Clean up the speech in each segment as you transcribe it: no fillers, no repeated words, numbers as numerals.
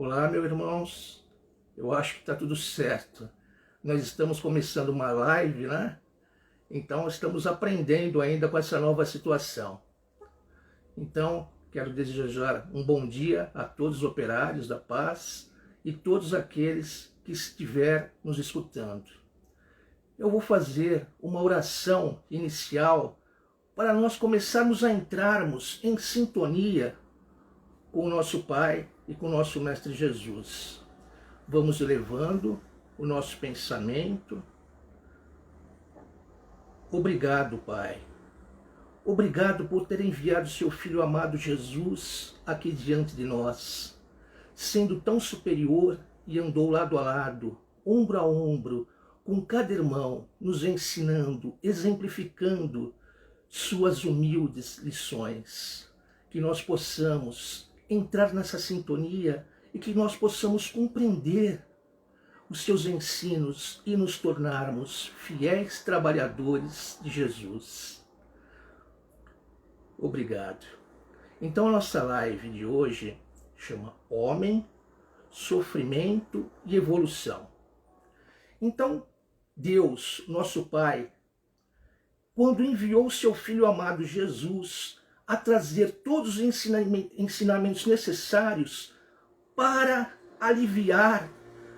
Olá, meus irmãos. Eu acho que está tudo certo. Nós estamos começando uma live, né? Então, estamos aprendendo ainda com essa nova situação. Então, quero desejar um bom dia a todos os operários da paz e todos aqueles que estiver nos escutando. Eu vou fazer uma oração inicial para nós começarmos a entrarmos em sintonia com o nosso Pai e com o nosso Mestre Jesus. Vamos elevando o nosso pensamento. Obrigado, Pai. Obrigado por ter enviado seu Filho amado Jesus aqui diante de nós, sendo tão superior, e andou lado a lado, ombro a ombro, com cada irmão, nos ensinando, exemplificando suas humildes lições. Que nós possamos entrar nessa sintonia e que nós possamos compreender os seus ensinos e nos tornarmos fiéis trabalhadores de Jesus. Obrigado. Então a nossa live de hoje chama Homem, Sofrimento e Evolução. Então, Deus, nosso Pai, quando enviou seu Filho amado Jesus a trazer todos os ensinamentos necessários para aliviar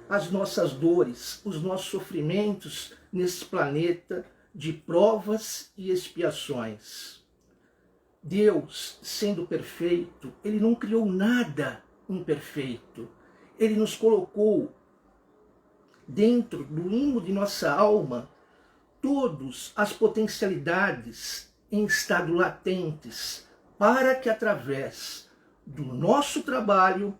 as nossas dores, os nossos sofrimentos nesse planeta de provas e expiações. Deus, sendo perfeito, Ele não criou nada imperfeito. Ele nos colocou dentro do ímã de nossa alma todas as potencialidades em estado latentes, para que através do nosso trabalho,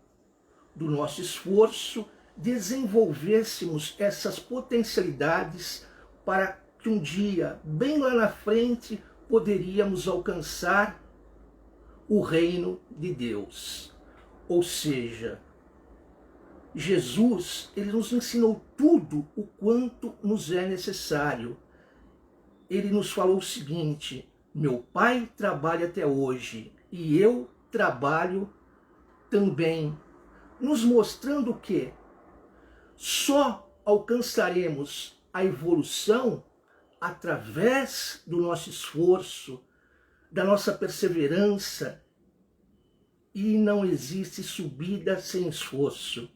do nosso esforço, desenvolvêssemos essas potencialidades para que um dia, bem lá na frente, poderíamos alcançar o reino de Deus. Ou seja, Jesus, ele nos ensinou tudo o quanto nos é necessário. Ele nos falou o seguinte: meu Pai trabalha até hoje e eu trabalho também, nos mostrando que só alcançaremos a evolução através do nosso esforço, da nossa perseverança, e não existe subida sem esforço.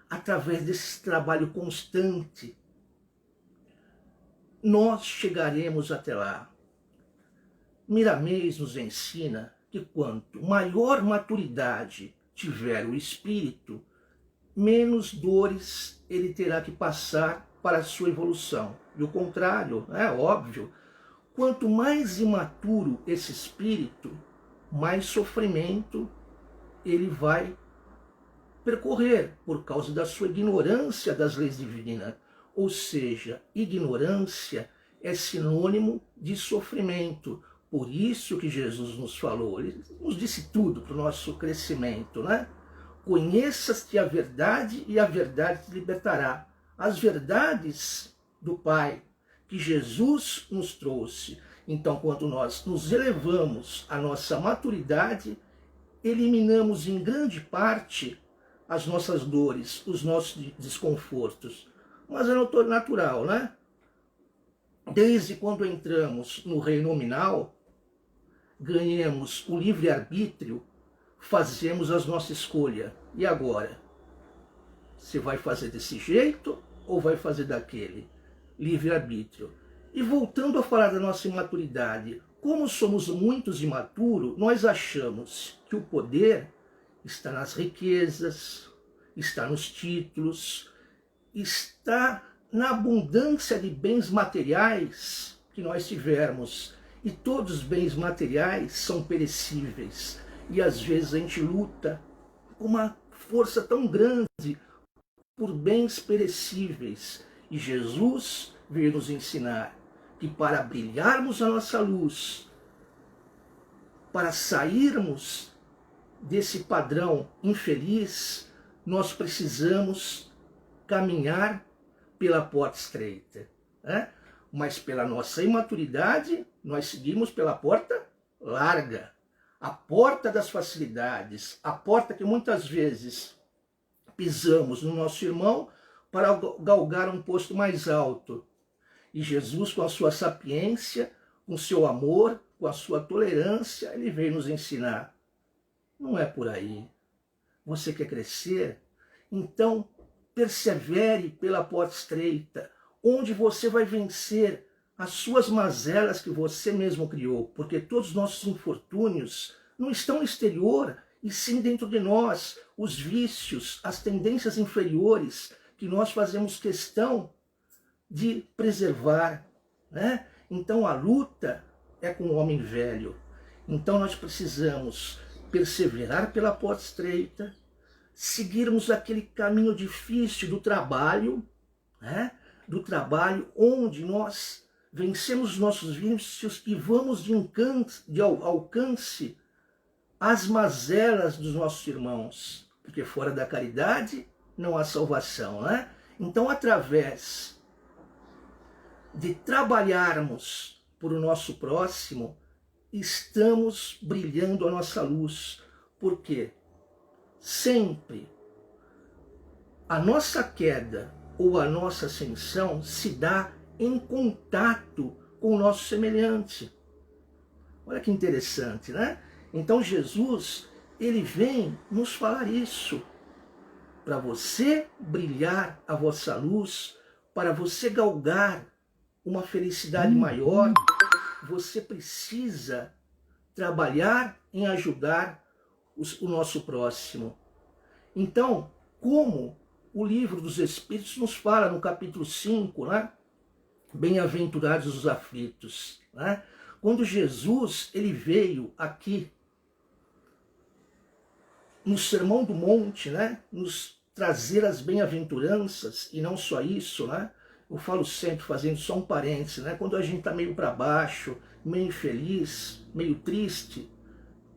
Através desse trabalho constante, nós chegaremos até lá. Miramês nos ensina que quanto maior maturidade tiver o espírito, menos dores ele terá que passar para a sua evolução. E o contrário, é óbvio, quanto mais imaturo esse espírito, mais sofrimento ele vai percorrer por causa da sua ignorância das leis divinas. Ou seja, ignorância é sinônimo de sofrimento. Por isso que Jesus nos falou, ele nos disse tudo para o nosso crescimento, né? Conheça-te a verdade e a verdade te libertará. As verdades do Pai que Jesus nos trouxe. Então, quando nós nos elevamos à nossa maturidade, eliminamos em grande parte as nossas dores, os nossos desconfortos. Mas é natural, né? Desde quando entramos no reino nominal, ganhamos o livre-arbítrio, fazemos a nossa escolha. E agora? Você vai fazer desse jeito ou vai fazer daquele? Livre-arbítrio. E voltando a falar da nossa imaturidade, como somos muitos imaturos, nós achamos que o poder está nas riquezas, está nos títulos, está na abundância de bens materiais que nós tivermos. E todos os bens materiais são perecíveis. E às vezes a gente luta com uma força tão grande por bens perecíveis. E Jesus veio nos ensinar que para brilharmos a nossa luz, para sairmos desse padrão infeliz, nós precisamos caminhar pela porta estreita, né? Mas pela nossa imaturidade, nós seguimos pela porta larga. A porta das facilidades, a porta que muitas vezes pisamos no nosso irmão para galgar um posto mais alto. E Jesus, com a sua sapiência, com o seu amor, com a sua tolerância, ele veio nos ensinar. Não é por aí. Você quer crescer? Então, persevere pela porta estreita, onde você vai vencer as suas mazelas que você mesmo criou, porque todos os nossos infortúnios não estão no exterior, e sim dentro de nós, os vícios, as tendências inferiores que nós fazemos questão de preservar, né? Então a luta é com o homem velho. Então nós precisamos perseverar pela porta estreita, seguirmos aquele caminho difícil do trabalho, né? Do trabalho onde nós vencemos os nossos vícios e vamos de alcance às mazelas dos nossos irmãos, porque fora da caridade não há salvação, né? Então, através de trabalharmos por o nosso próximo, estamos brilhando a nossa luz, porque sempre a nossa queda ou a nossa ascensão se dá em contato com o nosso semelhante. Olha que interessante, né? Então Jesus, ele vem nos falar isso. Para você brilhar a vossa luz, para você galgar uma felicidade maior, você precisa trabalhar em ajudar o nosso próximo. Então, como o livro dos Espíritos nos fala no capítulo 5, né? Bem-aventurados os aflitos, né? Quando Jesus ele veio aqui no Sermão do Monte, né, nos trazer as bem-aventuranças, e não só isso, né? Eu falo sempre, fazendo só um parênteses, né? Quando a gente está meio para baixo, meio infeliz, meio triste,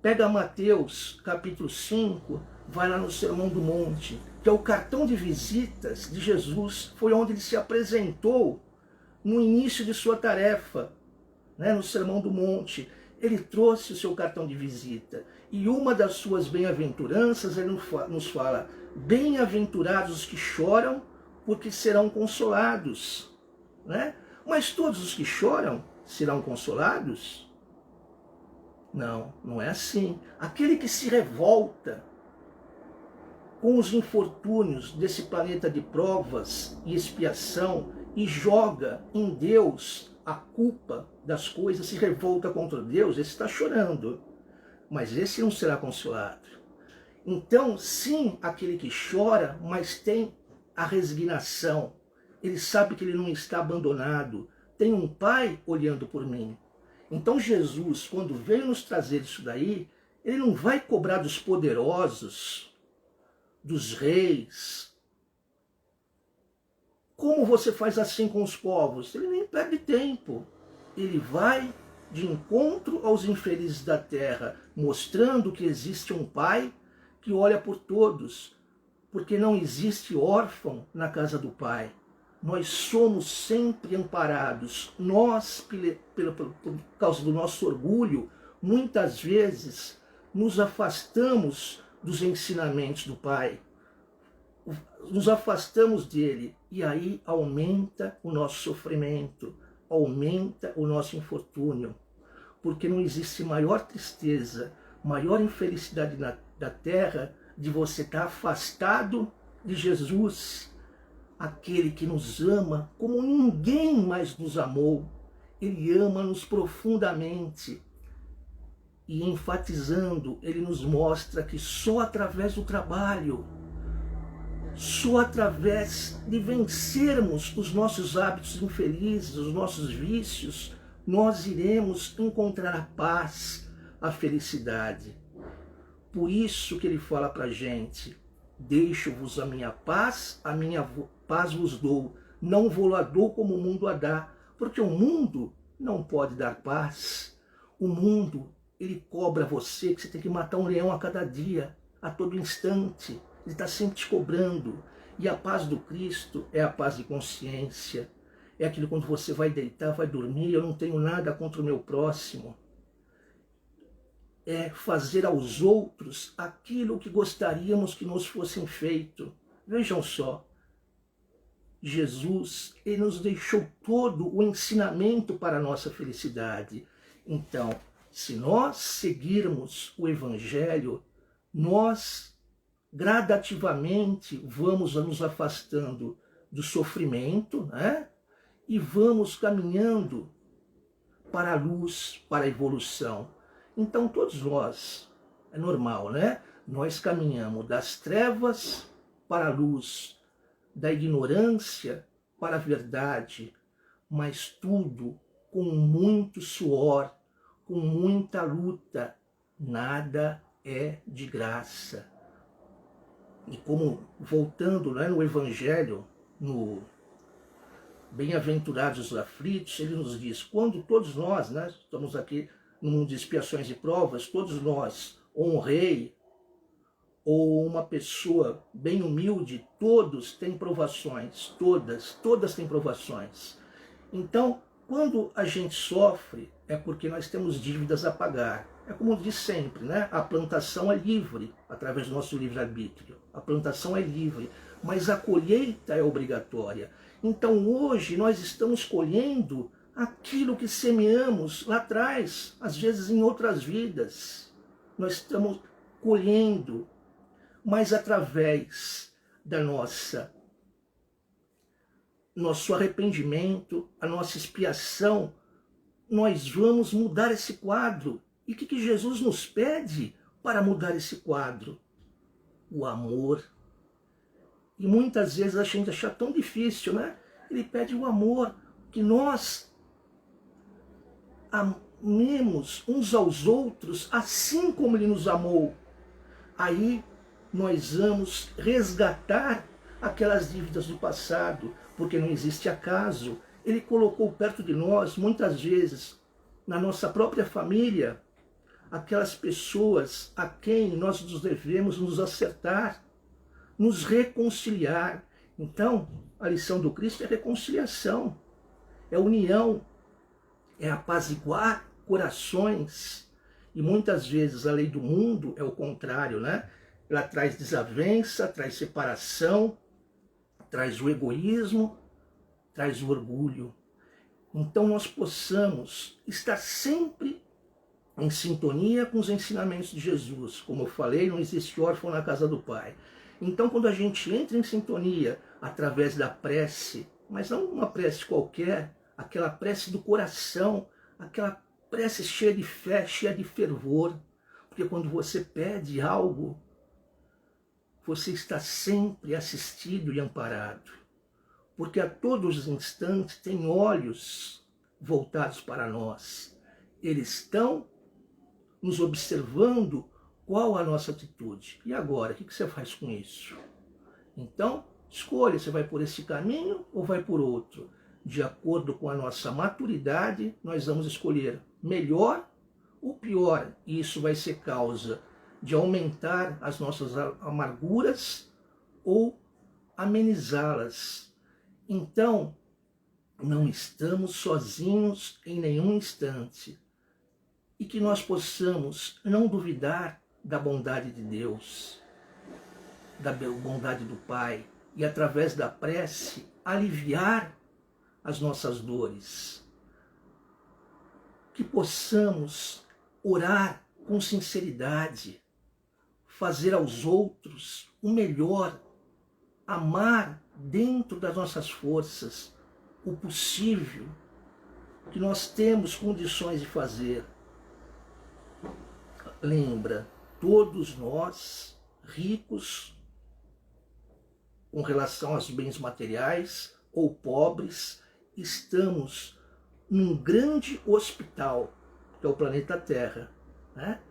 pega Mateus capítulo 5, vai lá no Sermão do Monte, que é o cartão de visitas de Jesus, foi onde ele se apresentou no início de sua tarefa, né, no Sermão do Monte. Ele trouxe o seu cartão de visita. E uma das suas bem-aventuranças, ele nos fala: bem-aventurados os que choram, porque serão consolados. Né? Mas todos os que choram serão consolados? Não, não é assim. Aquele que se revolta com os infortúnios desse planeta de provas e expiação e joga em Deus a culpa das coisas, se revolta contra Deus, esse está chorando, mas esse não será consolado. Então, sim, aquele que chora, mas tem a resignação, ele sabe que ele não está abandonado, tem um Pai olhando por mim. Então Jesus, quando veio nos trazer isso daí, ele não vai cobrar dos poderosos, dos reis. Como você faz assim com os povos? Ele nem perde tempo. Ele vai de encontro aos infelizes da terra, mostrando que existe um Pai que olha por todos, porque não existe órfão na casa do Pai. Nós somos sempre amparados. Nós, por causa do nosso orgulho, muitas vezes nos afastamos dos ensinamentos do Pai. Nos afastamos dele e aí aumenta o nosso sofrimento, aumenta o nosso infortúnio, porque não existe maior tristeza, maior infelicidade da terra de você estar afastado de Jesus, aquele que nos ama como ninguém mais nos amou. Ele ama-nos profundamente e, enfatizando, ele nos mostra que só através do trabalho, só através de vencermos os nossos hábitos infelizes, os nossos vícios, nós iremos encontrar a paz, a felicidade. Por isso que ele fala para a gente: deixo-vos a minha paz vos dou, não vou-la dou como o mundo a dá, porque o mundo não pode dar paz. O mundo, ele cobra você que você tem que matar um leão a cada dia, a todo instante. Ele está sempre te cobrando. E a paz do Cristo é a paz de consciência. É aquilo quando você vai deitar, vai dormir, eu não tenho nada contra o meu próximo. É fazer aos outros aquilo que gostaríamos que nos fossem feito. Vejam só, Jesus, ele nos deixou todo o ensinamento para a nossa felicidade. Então, se nós seguirmos o Evangelho, nós gradativamente vamos nos afastando do sofrimento, né? E vamos caminhando para a luz, para a evolução. Então, todos nós, é normal, né? Nós caminhamos das trevas para a luz, da ignorância para a verdade, mas tudo com muito suor, com muita luta. Nada é de graça. E como, voltando, né, no Evangelho, no Bem-aventurados os aflitos, ele nos diz, quando todos nós, né, estamos aqui no mundo de expiações e provas, todos nós, ou um rei, ou uma pessoa bem humilde, todos têm provações, todas têm provações. Então, quando a gente sofre, é porque nós temos dívidas a pagar. É como diz sempre, né? A plantação é livre, através do nosso livre-arbítrio. A plantação é livre, mas a colheita é obrigatória. Então, hoje, nós estamos colhendo aquilo que semeamos lá atrás, às vezes em outras vidas. Nós estamos colhendo, mas através da nosso arrependimento, a nossa expiação, nós vamos mudar esse quadro. E o que Jesus nos pede para mudar esse quadro? O amor. E muitas vezes a gente acha tão difícil, né? Ele pede o amor, que nós amemos uns aos outros assim como ele nos amou. Aí nós vamos resgatar aquelas dívidas do passado, porque não existe acaso. Ele colocou perto de nós, muitas vezes, na nossa própria família, aquelas pessoas a quem nós nos devemos nos acertar, nos reconciliar. Então, a lição do Cristo é reconciliação, é união, é apaziguar corações. E muitas vezes a lei do mundo é o contrário, né? Ela traz desavença, traz separação, traz o egoísmo, traz o orgulho. Então nós possamos estar sempre em sintonia com os ensinamentos de Jesus. Como eu falei, não existe órfão na casa do Pai. Então quando a gente entra em sintonia através da prece, mas não uma prece qualquer, aquela prece do coração, aquela prece cheia de fé, cheia de fervor, porque quando você pede algo, você está sempre assistido e amparado, porque a todos os instantes tem olhos voltados para nós. Eles estão nos observando qual a nossa atitude. E agora, o que você faz com isso? Então, escolha, você vai por esse caminho ou vai por outro. De acordo com a nossa maturidade, nós vamos escolher melhor ou pior. E isso vai ser causa de aumentar as nossas amarguras ou amenizá-las. Então, não estamos sozinhos em nenhum instante. E que nós possamos não duvidar da bondade de Deus, da bondade do Pai, e através da prece aliviar as nossas dores. Que possamos orar com sinceridade, fazer aos outros o melhor, amar dentro das nossas forças o possível que nós temos condições de fazer. Lembra, todos nós, ricos com relação aos bens materiais ou pobres, estamos num grande hospital, que é o planeta Terra, né?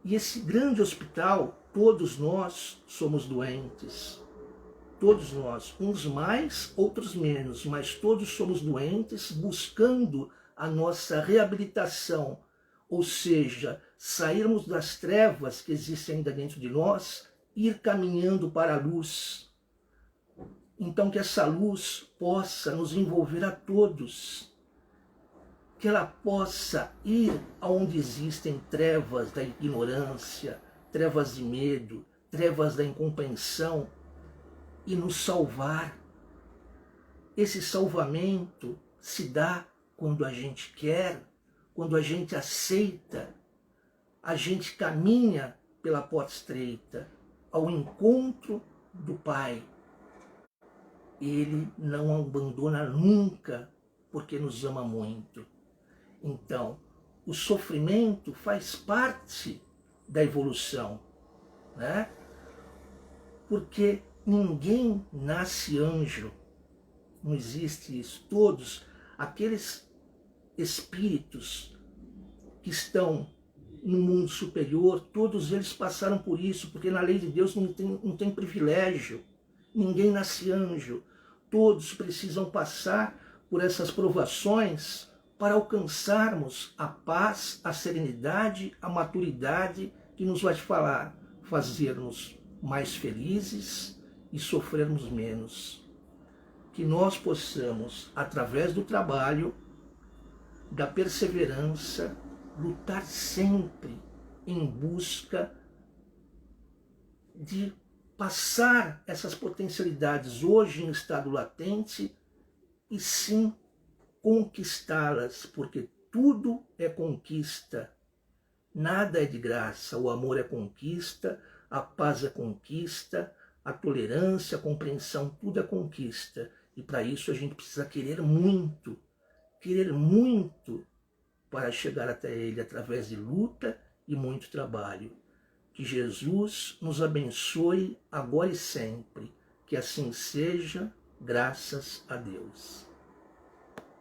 E esse grande hospital, todos nós somos doentes. Todos nós, uns mais, outros menos, mas todos somos doentes buscando a nossa reabilitação, ou seja, sairmos das trevas que existem ainda dentro de nós, ir caminhando para a luz. Então que essa luz possa nos envolver a todos, que ela possa ir aonde existem trevas da ignorância, trevas de medo, trevas da incompreensão, e nos salvar. Esse salvamento se dá quando a gente quer, quando a gente aceita, a gente caminha pela porta estreita ao encontro do Pai. Ele não abandona nunca, porque nos ama muito. Então, o sofrimento faz parte da evolução, né? Porque ninguém nasce anjo, não existe isso. Todos aqueles espíritos que estão no mundo superior, todos eles passaram por isso, porque na lei de Deus não tem privilégio. Ninguém nasce anjo. Todos precisam passar por essas provações para alcançarmos a paz, a serenidade, a maturidade que nos vai fazer-nos mais felizes e sofrermos menos. Que nós possamos, através do trabalho, da perseverança, lutar sempre em busca de passar essas potencialidades hoje em estado latente e sim conquistá-las, porque tudo é conquista, nada é de graça. O amor é conquista, a paz é conquista, a tolerância, a compreensão, tudo é conquista. E para isso a gente precisa querer muito para chegar até ele através de luta e muito trabalho. Que Jesus nos abençoe agora e sempre. Que assim seja, graças a Deus.